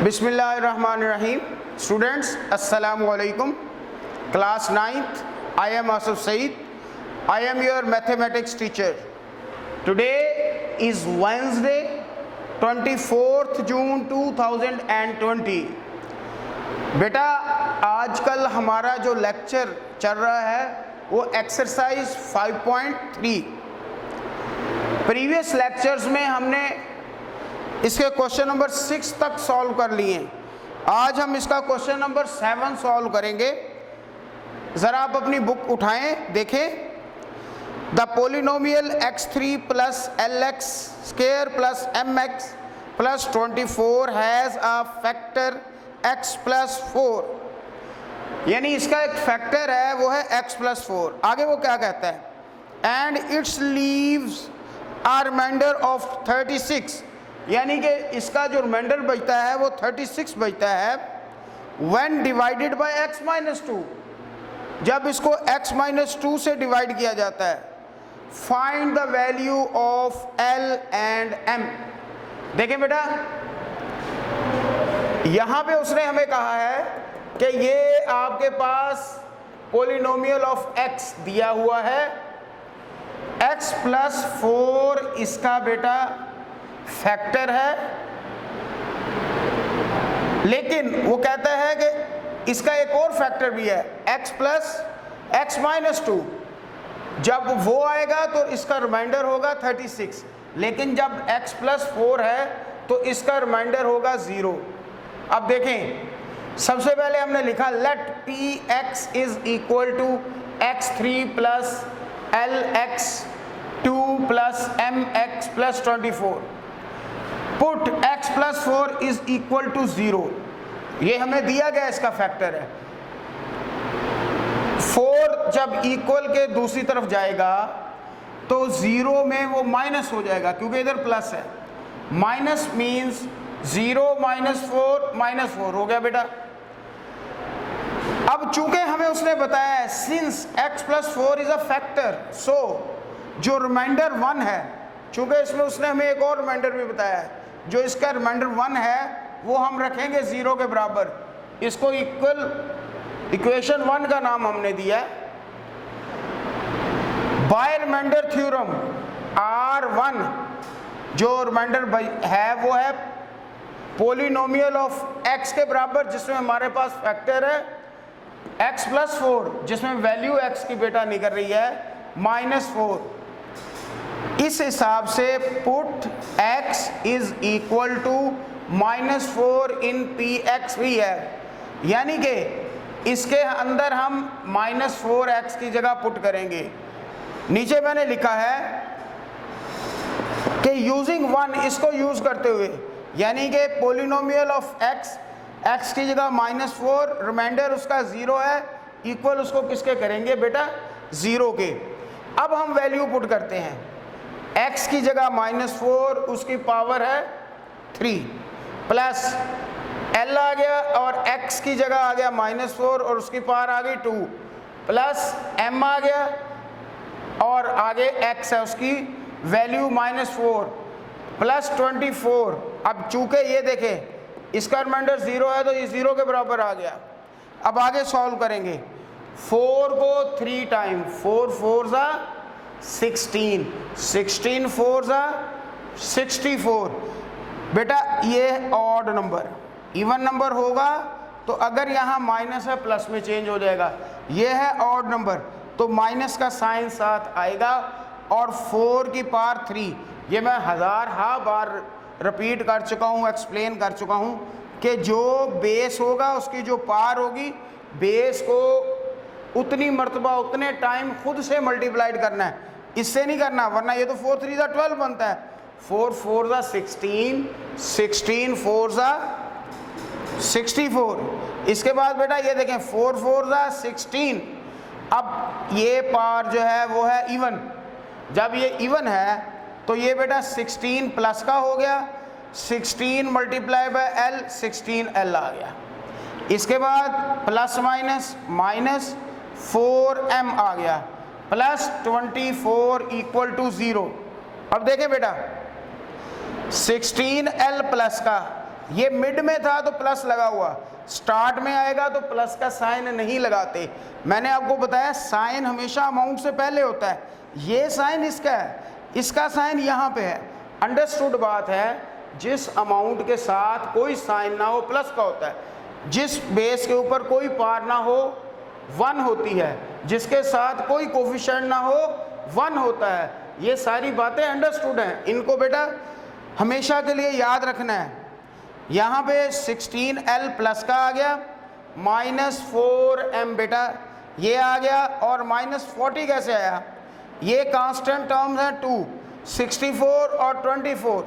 Bismillahirrahmanirrahim. Students, Assalamu alaikum. Class 9th, I am Asif Saeed. I am your mathematics teacher. Today is Wednesday, 24th June 2020. बेटा आजकल हमारा जो lecture चल रहा है वो एक्सरसाइज 5.3। प्रीवियस लेक्चर्स में हमने इसके क्वेश्चन नंबर 6 तक सॉल्व कर लिए। आज हम इसका क्वेश्चन नंबर 7 सॉल्व करेंगे। ज़रा आप अपनी बुक उठाएं, देखें। The polynomial x3 plus lx square plus mx plus 24 has a factor x plus 4, यानी इसका एक फैक्टर है वो है x प्लस 4। आगे वो क्या कहता है? And it's leaves a reminder of 36, यानी कि इसका जो रिमाइंडर बचता है वो 36 बचता है। When divided by x minus 2, जब इसको x माइनस 2 से डिवाइड किया जाता है। Find the value of l and m। देखें बेटा, यहाँ पे उसने हमें कहा है कि ये आपके पास पोलिनोमियल ऑफ x दिया हुआ है, x प्लस 4 इसका बेटा फैक्टर है, लेकिन वो कहता है कि इसका एक और फैक्टर भी है x प्लस x माइनस 2। जब वो आएगा तो इसका रिमाइंडर होगा 36, लेकिन जब x प्लस 4 है तो इसका रिमाइंडर होगा 0। अब देखें, सबसे पहले हमने लिखा let P x is equal to x3 plus lx2 plus mx plus 24। Put x plus 4 is equal to 0। ये हमें दिया गया इसका फैक्टर है। 4 जब इक्वल के दूसरी तरफ जाएगा तो 0 में वो माइनस हो जाएगा, क्योंकि इधर प्लस है। माइनस मीन्स 0 माइनस 4 माइनस 4 हो गया बेटा। अब चूंकि हमें उसने बताया है since x plus 4 is a factor, so जो रिमाइंडर 1 है, चूंकि इसमें उसने हमें एक और रिमाइंडर भी बताया है, जो इसका रिमाइंडर 1 है वो हम रखेंगे 0 के बराबर। इसको इक्वेशन 1 का नाम हमने दिया है बाय रिमाइंडर थ्योरम। R1 जो रिमाइंडर है वो है पोलिनोमियल ऑफ x के बराबर, जिसमें हमारे पास फैक्टर है x प्लस 4, जिसमें वैल्यू x की बेटा निकल रही है माइनस 4। इस हिसाब से put x is equal to minus 4 in P x भी है, यानी कि इसके अंदर हम माइनस 4x की जगह पुट करेंगे। नीचे मैंने लिखा है कि यूजिंग 1, इसको यूज करते हुए, यानी कि पोलिनोमियल ऑफ x की जगह माइनस 4, रिमाइंडर उसका 0 है, इक्वल उसको किसके करेंगे बेटा? 0 के। अब हम वैल्यू पुट करते हैं। x की जगह माइनस 4, उसकी पावर है 3, प्लस l आ गया और x की जगह आ गया माइनस 4 और उसकी पावर आ गई 2, प्लस m आ गया और आगे x है, उसकी वैल्यू माइनस 4 प्लस 24। अब चूंकि ये देखें इसका रिमाइंडर 0 है तो ये 0 के बराबर आ गया। अब आगे सॉल्व करेंगे। 4 को 3 टाइम, 4 4 ज़ा 16, 16 4 ज़ा 64। बेटा ये ऑड नंबर, इवन नंबर होगा तो अगर यहाँ माइनस है प्लस में चेंज हो जाएगा। ये है ऑड नंबर तो माइनस का साइन साथ आएगा, और 4 की पावर 3, ये मैं हज़ार बार रिपीट कर चुका हूँ, एक्सप्लेन कर चुका हूँ कि जो बेस होगा उसकी जो पावर होगी, बेस को उतनी मर्तबा उतने टाइम खुद से मल्टीप्लाइड करना है, इससे नहीं करना, वरना ये तो 4 3 ज़ा 12 बनता है। 4 4 ज़ा 16, 16 4 ज़ा 64। इसके बाद बेटा ये देखें 4 4 ज़ा 16। अब ये पावर जो है वो है इवन। जब ये इवन है तो ये बेटा 16 प्लस का हो गया, 16 मल्टीप्लाई बाय l, 16l आ गया। इसके बाद प्लस माइनस माइनस 4m आ गया, प्लस 24 इक्वल टू 0। अब देखें बेटा 16l प्लस का ये मिड में था तो प्लस लगा हुआ, स्टार्ट में आएगा तो प्लस का साइन नहीं लगाते। मैंने आपको बताया साइन हमेशा अमाउंट से पहले होता है, ये साइन इसका है, इसका साइन यहाँ पे है। अंडरस्टूड बात है, जिस अमाउंट के साथ कोई साइन ना हो प्लस का होता है, जिस बेस के ऊपर कोई पार ना हो 1 होती है, जिसके साथ कोई कोफिशिएंट ना हो 1 होता है। ये सारी बातें अंडरस्टूड हैं, इनको बेटा हमेशा के लिए याद रखना है। यहाँ पे 16L प्लस का आ गया, -4M बेटा ये आ गया, और -40 कैसे आया? ये कांस्टेंट टर्म्स हैं 2, 64 और 24,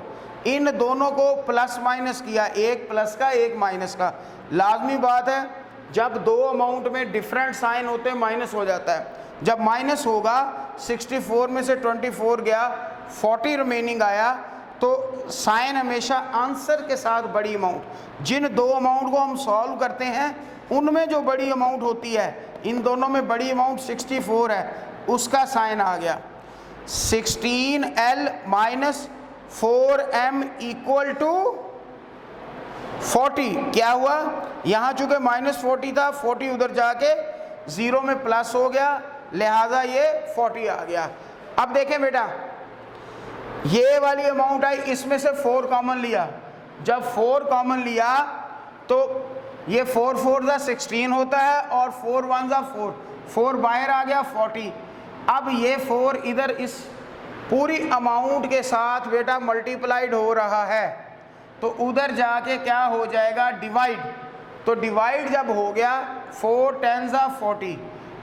इन दोनों को प्लस माइनस किया, एक प्लस का एक माइनस का। लाजमी बात है, जब दो अमाउंट में डिफरेंट साइन होते हैं माइनस हो जाता है। जब माइनस होगा 64 में से 24 गया, 40 रिमेनिंग आया, तो साइन हमेशा आंसर के साथ बड़ी अमाउंट, जिन दो अमाउंट को हम सॉल्व करते हैं उनमें जो बड़ी अमाउंट होती है, इन दोनों में बड़ी अमाउंट 64 है, उसका साइन आ गया। 16L minus 4M equal to 40। क्या हुआ? यहाँ चूंकि -40 था, 40 उधर जाके 0 में प्लस हो गया, लिहाजा ये 40 आ गया। अब देखें बेटा, ये वाली अमाउंट आई, इसमें से 4 कॉमन लिया। जब 4 कॉमन लिया तो ये 4 4 जा 16 होता है, और 4 1 जा 4 बाहर आ गया 40। अब ये 4 इधर इस पूरी अमाउंट के साथ बेटा मल्टीप्लाइड हो रहा है, तो उधर जाके क्या हो जाएगा? डिवाइड। तो डिवाइड जब हो गया 4 10 जा 40,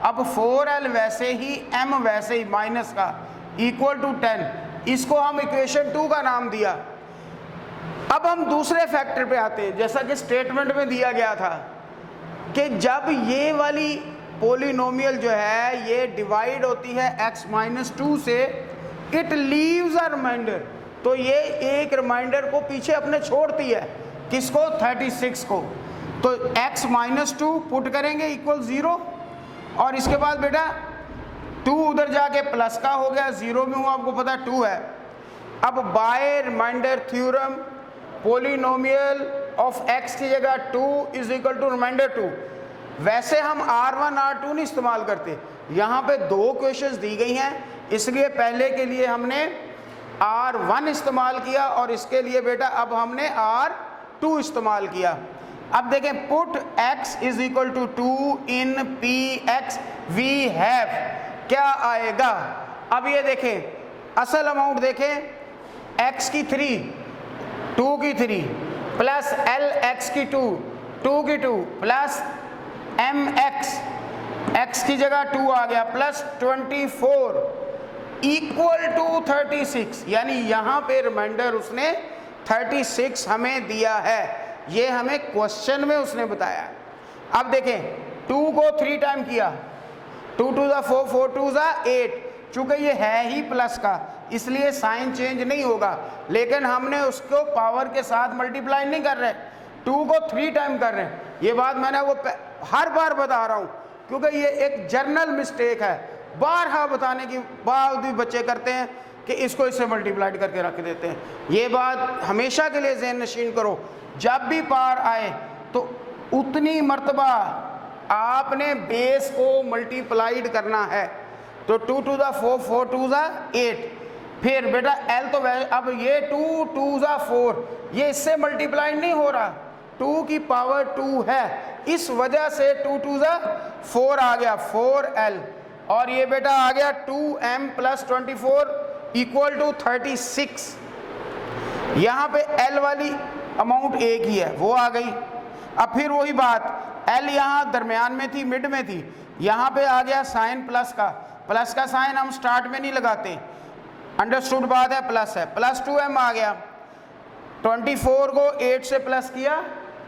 अब 4L वैसे ही, M वैसे ही माइनस का, इक्वल टू 10। इसको हम इक्वेशन 2 का नाम दिया। अब हम दूसरे फैक्टर पे आते हैं, जैसा कि स्टेटमेंट में दिया गया था कि जब ये वाली पोलिनोमियल जो है ये डिवाइड होती है x-2 से, इट लीव्स अ रिमाइंडर, तो ये एक रिमाइंडर को पीछे अपने छोड़ती है। किसको? 36 को। तो x-2 पुट करेंगे इक्वल 0, और इसके बाद बेटा 2 उधर जाके प्लस का हो गया, 0 में हुआ, आपको पता 2 है। अब by reminder theorem, polynomial of x की जगह 2 इज इक्वल टू रिमाइंडर 2। वैसे हम R1 R2 नहीं इस्तेमाल करते, यहाँ पे 2 क्वेश्चंस दी गई हैं, इसलिए पहले के लिए हमने R1 इस्तेमाल किया, और इसके लिए बेटा अब हमने R2 इस्तेमाल किया। अब देखें, put x is equal to 2 in Px we have, क्या आएगा? अब ये देखें, असल अमाउंट देखें, x की 3, 2 की 3, प्लस L x की 2, 2 की 2, प्लस mx, x की जगह 2 आ गया, प्लस 24 इक्वल टू 36। यानी यहाँ पे रिमाइंडर उसने 36 हमें दिया है, ये हमें क्वेश्चन में उसने बताया। अब देखें, 2 को 3 टाइम किया, 2 2 जा 4, 4 2 जा 8। चूंकि ये है ही प्लस का, इसलिए साइन चेंज नहीं होगा, लेकिन हमने उसको पावर के साथ मल्टीप्लाई नहीं कर रहे, 2 को 3 टाइम कर रहे हैं। ये बात मैंने वो हर बार बता रहा हूँ, क्योंकि ये एक जर्नल मिस्टेक है, बारहा बताने की बावजूद बच्चे करते हैं कि इसको इससे मल्टीप्लाइड करके रख देते हैं। ये बात हमेशा के लिए ज़हन नशीन करो, जब भी पार आए तो उतनी मर्तबा आपने बेस को मल्टीप्लाइड करना है। तो 2 2 जा 4, 4 2 जा 8, फिर बेटा L तो अब ये 2 2 जा 4, ये इससे मल्टीप्लाइड नहीं हो रहा, 2 की पावर 2 है, इस वजह से 2 2 जा 4 आ गया, 4L, और ये बेटा आ गया 2M प्लस 24 इक्वल टू 36। यहाँ पे L वाली अमाउंट एक ही है, वो आ गई। अब फिर वही बात, L यहाँ दरमियान में थी, मिड में थी, यहाँ पे आ गया साइन प्लस का साइन हम स्टार्ट में नहीं लगाते, अंडरस्टूड बात है, प्लस है, प्लस 2M आ गया, 24 को 8 से प्लस किया,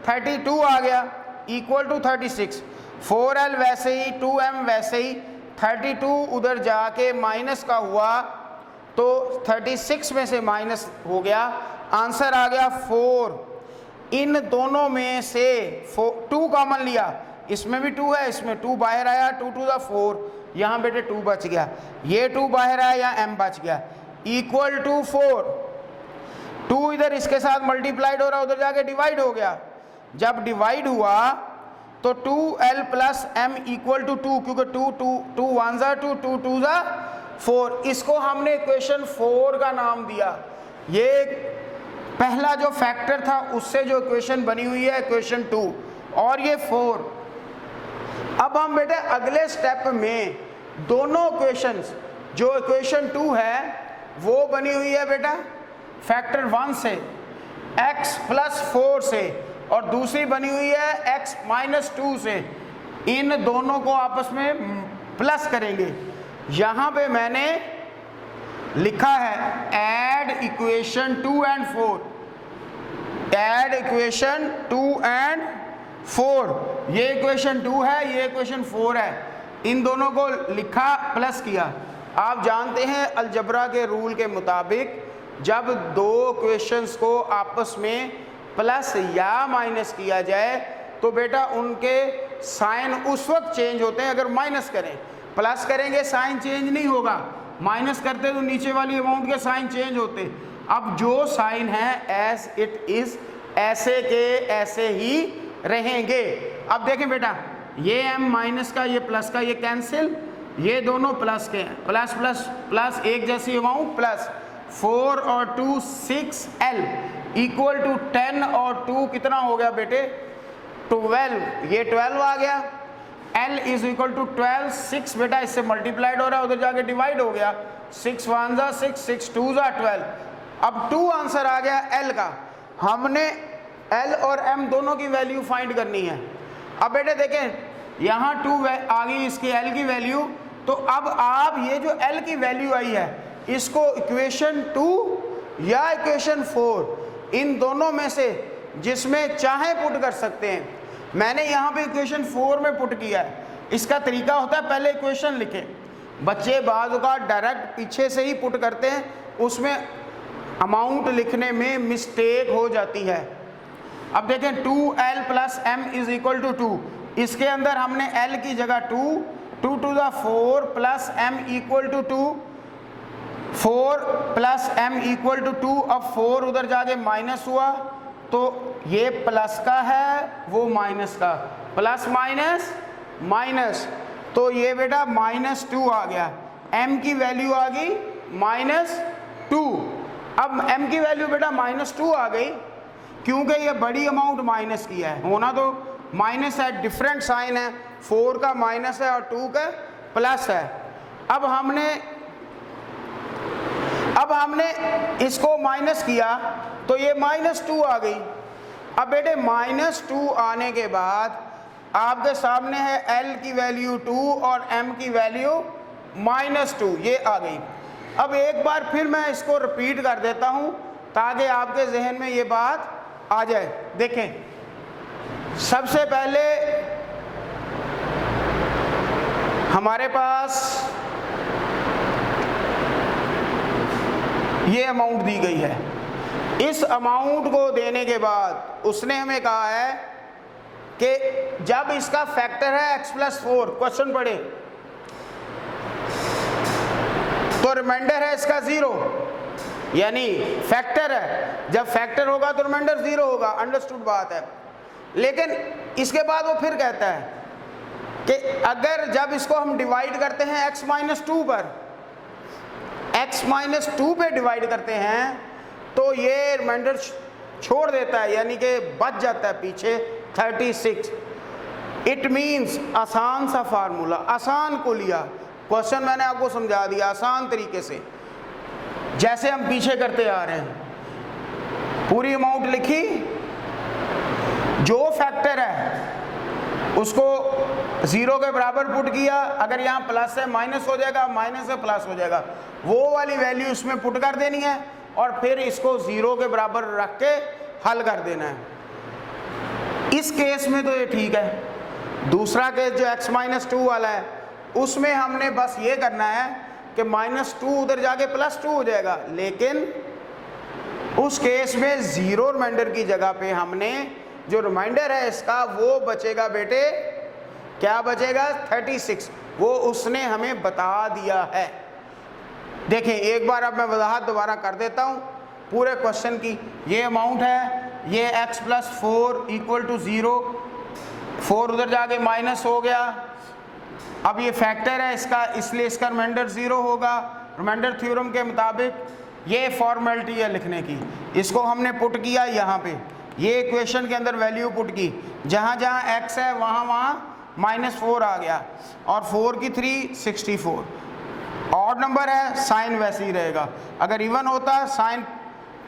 32 आ गया, इक्वल टू 36। 4L वैसे ही, 2M वैसे ही, 32 उधर जाके माइनस का हुआ, तो 36 में से माइनस हो गया, आंसर आ गया 4। इन दोनों में से 2 कॉमन लिया, इसमें भी 2 है, इसमें 2 बाहर आया, 2 2 जा 4, यहाँ बेटे 2 बच गया, ये 2 बाहर आया, यहाँ M बच गया, इक्वल टू 4। 2 इधर इसके साथ मल्टीप्लाइड हो रहा, उधर जाके डिवाइड हो गया। जब डिवाइड हुआ तो 2l plus m equal to 2, क्योंकि 2 1 जा 2, 2 2 जा 4। इसको हमने इक्वेशन 4 का नाम दिया। ये पहला जो फैक्टर था उससे जो इक्वेशन बनी हुई है इक्वेशन 2, और ये 4। अब हम बेटे अगले स्टेप में दोनों इक्वेशंस, जो इक्वेशन 2 है वो बनी हुई है बेटा फैक्टर 1 से, x प्लस 4 से, और दूसरी बनी हुई है x माइनस 2 से। इन दोनों को आपस में प्लस करेंगे। यहाँ पे मैंने लिखा है add equation 2 and 4, add equation 2 and 4। ये इक्वेशन 2 है, ये इक्वेशन 4 है। इन दोनों को लिखा प्लस किया। आप जानते हैं अलजबरा के रूल के मुताबिक जब दो इक्वेशंस को आपस में प्लस या माइनस किया जाए तो बेटा उनके साइन उस वक्त चेंज होते हैं अगर माइनस करें। प्लस करेंगे साइन चेंज नहीं होगा, माइनस करते तो नीचे वाली अमाउंट के साइन चेंज होते। अब जो साइन है एज इट इज, ऐसे के ऐसे ही रहेंगे। अब देखें बेटा, ये m माइनस का ये प्लस का ये कैंसिल, ये दोनों प्लस के हैं, प्लस प्लस प्लस एक जैसी अमाउंट प्लस 4 और 2 6l इक्वल टू 10 और 2 कितना हो गया बेटे 12, ये 12 आ गया। l इज इक्वल टू 12, 6 बेटा इससे मल्टीप्लाइड हो रहा है, उधर जाके डिवाइड हो गया, 6 1 जा 6, 6 2 जा 12। अब 2 आंसर आ गया l का। हमने l और m दोनों की वैल्यू फाइंड करनी है। अब बेटे देखें यहाँ 2 आ गई इसकी l की वैल्यू, तो अब आप ये जो l की वैल्यू आई है इसको इक्वेशन 2 या इक्वेशन 4 इन दोनों में से जिसमें चाहे पुट कर सकते हैं। मैंने यहाँ पे इक्वेशन 4 में पुट किया है। इसका तरीका होता है पहले इक्वेशन लिखें, बच्चे बाज़ का डायरेक्ट पीछे से ही पुट करते हैं, उसमें अमाउंट लिखने में मिस्टेक हो जाती है। अब देखें 2l plus m is equal to 2, इसके अंदर हमने l की जगह 2 2 to the 4 plus m equal to 2, 4 plus m equal to 2। अब 4 उधर जाके माइनस हुआ तो ये प्लस का है वो माइनस का, प्लस माइनस माइनस, तो ये बेटा -2 आ गया। m की वैल्यू आ गई -2। अब m की वैल्यू बेटा -2 आ गई क्योंकि ये बड़ी अमाउंट माइनस की है, होना तो माइनस है, डिफरेंट साइन है, 4 का माइनस है और 2 का प्लस है। अब हमने इसको माइनस किया तो ये -2 आ गई। अब बेटे -2 आने के बाद आपके सामने है l की वैल्यू 2 और m की वैल्यू -2, ये आ गई। अब एक बार फिर मैं इसको रिपीट कर देता हूँ ताकि आपके जहन में ये बात आ जाए। देखें, सबसे पहले हमारे पास ये अमाउंट दी गई है। इस अमाउंट को देने के बाद उसने हमें कहा है कि जब इसका फैक्टर है x प्लस 4, क्वेश्चन पढ़े, तो रिमाइंडर है इसका 0, यानी फैक्टर है, जब फैक्टर होगा तो रिमाइंडर 0 होगा, अंडरस्टूड बात है। लेकिन इसके बाद वो फिर कहता है कि अगर जब इसको हम डिवाइड करते हैं x माइनस 2 पर, x माइनस 2 पे डिवाइड करते हैं तो ये रिमाइंडर छोड़ देता है, यानी कि बच जाता है पीछे 36। इट मीन्स आसान सा फार्मूला, आसान को लिया, क्वेश्चन मैंने आपको समझा दिया आसान तरीके से, जैसे हम पीछे करते आ रहे हैं। पूरी अमाउंट लिखी, जो फैक्टर है उसको 0 के बराबर पुट किया, अगर यहाँ प्लस है माइनस हो जाएगा, माइनस है प्लस हो जाएगा, वो वाली वैल्यू इसमें पुट कर देनी है और फिर इसको 0 के बराबर रख के हल कर देना है। इस केस में तो ये ठीक है। दूसरा केस जो x माइनस 2 वाला है उसमें हमने बस ये करना है कि -2 उधर जाके +2 हो जाएगा, लेकिन उस केस में 0 रिमाइंडर की जगह पे हमने जो रिमाइंडर है इसका वो बचेगा बेटे, क्या बचेगा 36, वो उसने हमें बता दिया है। देखें एक बार अब मैं वजाहत दोबारा कर देता हूँ, पूरे क्वेश्चन की। ये अमाउंट है, ये x प्लस 4 इक्वल टू 0, 4 उधर जाके माइनस हो गया। अब ये फैक्टर है इसका, इसलिए इसका रिमाइंडर 0 होगा। रिमाइंडर थ्योरम के मुताबिक ये फॉर्मेलिटी है लिखने की, इसको हमने पुट किया यहाँ पे, ये इक्वेशन के अंदर वैल्यू पुट की, जहाँ जहाँ x है वहाँ -4 आ गया, और 4 की 3 64। ऑड नंबर है, साइन वैसे ही रहेगा। अगर इवन होता है साइन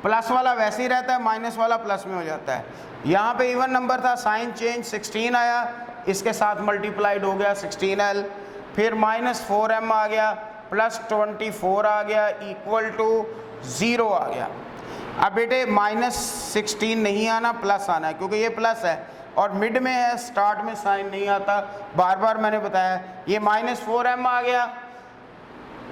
प्लस वाला वैसे ही रहता है, माइनस वाला प्लस में हो जाता है। यहाँ पे इवन नंबर था, साइन चेंज 16 आया, इसके साथ मल्टीप्लाइड हो गया 16l, फिर -4m आ गया, प्लस 24 आ गया, इक्वल टू 0 आ गया। अब बेटे -16 नहीं आना, प्लस आना है, क्योंकि ये प्लस है और मिड में है, स्टार्ट में साइन नहीं आता, बार बार मैंने बताया। ये -4m आ गया,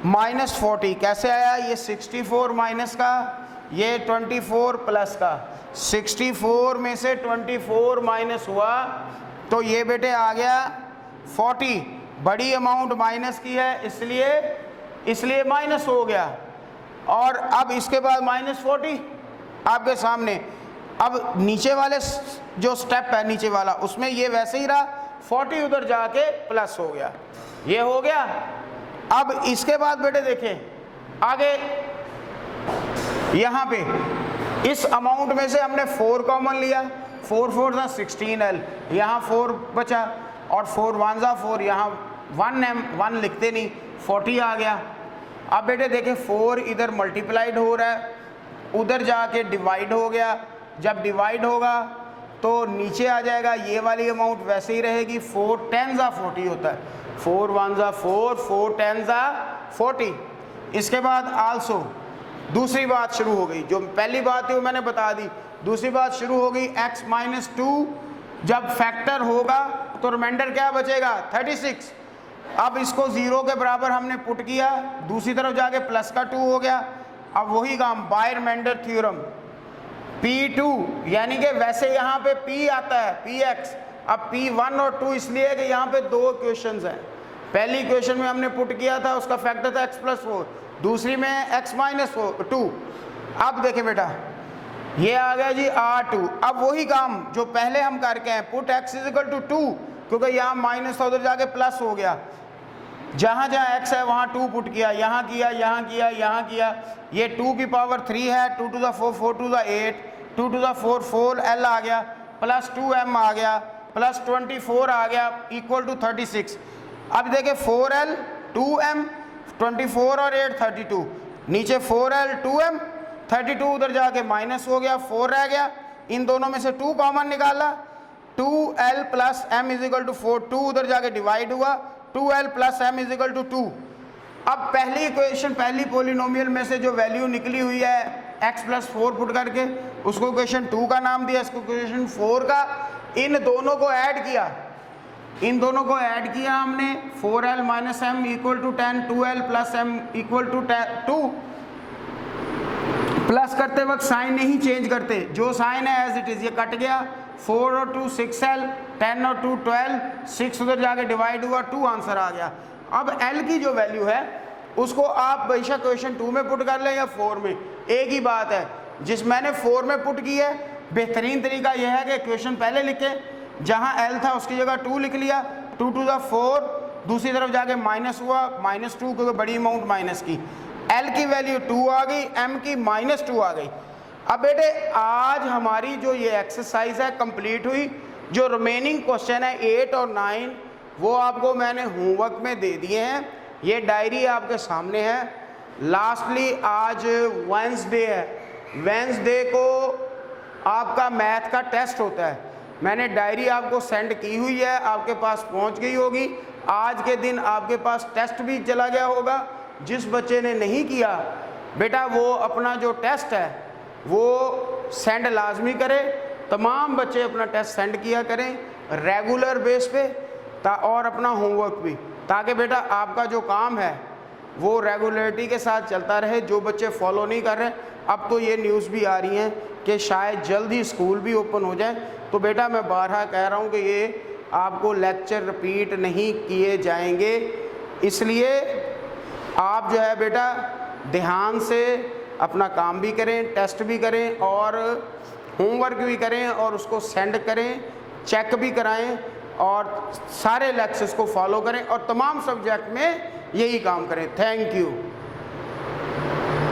-40 कैसे आया, ये 64 माइनस का, ये 24 प्लस का, 64 में से 24 माइनस हुआ तो ये बेटे आ गया 40। बड़ी अमाउंट माइनस की है, इसलिए माइनस हो गया। और अब इसके बाद -40 आपके सामने। अब नीचे वाले जो स्टेप है नीचे वाला, उसमें ये वैसे ही रहा, 40 उधर जाके प्लस हो गया, ये हो गया। अब इसके बाद बेटे देखें आगे, यहाँ पे इस अमाउंट में से हमने 4 कॉमन लिया, 4 4 था 16l, यहाँ 4 बचा, और 4 1 जा 4, यहाँ 1m 1 लिखते नहीं, 40 आ गया। अब बेटे देखें 4 इधर मल्टीप्लाइड हो रहा है, उधर जाके डिवाइड हो गया, जब डिवाइड होगा तो नीचे आ जाएगा, ये वाली अमाउंट वैसे ही रहेगी, 4 10 जा 40 होता है, 4 1 जा 4, 4 10 जा 40। इसके बाद आल्सो दूसरी बात शुरू हो गई, जो पहली बात है वो मैंने बता दी, दूसरी बात शुरू हो गई, x - 2 जब फैक्टर होगा तो रिमाइंडर क्या बचेगा 36। अब इसको 0 के बराबर हमने पुट किया, दूसरी तरफ जाके प्लस का 2 हो गया। अब वही काम बाय रिमाइंडर थ्योरम, P2 यानी कि वैसे यहाँ पे P आता है Px, अब P1 और 2 इसलिए है कि यहाँ पे 2 इक्वेशंस हैं। पहली इक्वेशन में हमने पुट किया था, उसका फैक्टर था x + 4, दूसरी में x - 2। अब देखें बेटा, ये आ गया जी R2। अब वही काम जो पहले हम करके हैं, पुट x = 2, क्योंकि यहाँ माइनस था, उधर जाके प्लस हो गया, जहाँ जहाँ x है वहाँ 2 पुट किया, यहाँ किया, यहाँ किया, यहाँ किया। ये 2 की पावर 3 है, 2 to the 4, 4 to the 8, 2 to the 4, 4l आ गया, प्लस 2m आ गया, प्लस 24 आ गया, इक्वल टू 36। अब देखें 4l 2m 24 और 8 32, नीचे 4l 2m 32, उधर जाके माइनस हो गया, 4 रह गया, इन दोनों में से 2 कॉमन निकाला, 2l + m = 4, 2 उधर जाके डिवाइड हुआ, 2l + m = 2। अब पहली इक्वेशन, पहली पॉलिनोमियल में से जो वैल्यू निकली हुई है x + 4 पुट करके, उसको इक्वेशन 2 का नाम दिया, इसको इक्वेशन 4 का, इन दोनों को ऐड किया, इन दोनों को ऐड किया हमने, 4l - m = 10, 2l + m = 2। Plus करते वक्त साइन नहीं चेंज करते, जो साइन है एज इट इज, ये कट गया, 4 और 2 6l, 10 और 2 12, 6 उधर जाके डिवाइड हुआ, 2 आंसर आ गया। अब l की जो वैल्यू है उसको आप बेशक क्वेश्चन 2 में पुट कर लें या 4 में, एक ही बात है। जिस मैंने 4 में पुट की है, बेहतरीन तरीका यह है कि क्वेश्चन पहले लिखें, जहां l था उसकी जगह 2 लिख लिया, 2 to the 4, दूसरी तरफ जाके माइनस हुआ, -2 क्योंकि बड़ी अमाउंट माइनस की, l की वैल्यू 2 आ गई, m की -2 आ गई। अब बेटे आज हमारी जो ये एक्सरसाइज है कंप्लीट हुई। जो रिमेनिंग क्वेश्चन है 8 और 9 वो आपको मैंने होमवर्क में दे दिए हैं, ये डायरी आपके सामने है। लास्टली आज वेडनेसडे है, वेडनेसडे को आपका मैथ का टेस्ट होता है, मैंने डायरी आपको सेंड की हुई है, आपके पास पहुंच गई होगी। आज के दिन आपके पास टेस्ट भी चला गया होगा। जिस बच्चे ने नहीं किया बेटा, वो अपना जो टेस्ट है वो सेंड लाजमी करे, तमाम बच्चे अपना टेस्ट सेंड किया करें रेगुलर बेस पे, और अपना होमवर्क भी, ताकि बेटा आपका जो काम है वो रेगुलरिटी के साथ चलता रहे। जो बच्चे फॉलो नहीं कर रहे, अब तो ये न्यूज़ भी आ रही हैं कि शायद जल्द ही स्कूल भी ओपन हो जाए, तो बेटा मैं बारहा कह रहा हूँ कि ये आपको लेक्चर रिपीट नहीं किए जाएंगे, इसलिए आप जो है बेटा ध्यान से अपना काम भी करें, टेस्ट भी करें और होमवर्क भी करें और उसको सेंड करें, चेक भी कराएं और सारे लेक्चर्स को फॉलो करें और तमाम सब्जेक्ट में यही काम करें। Thank you.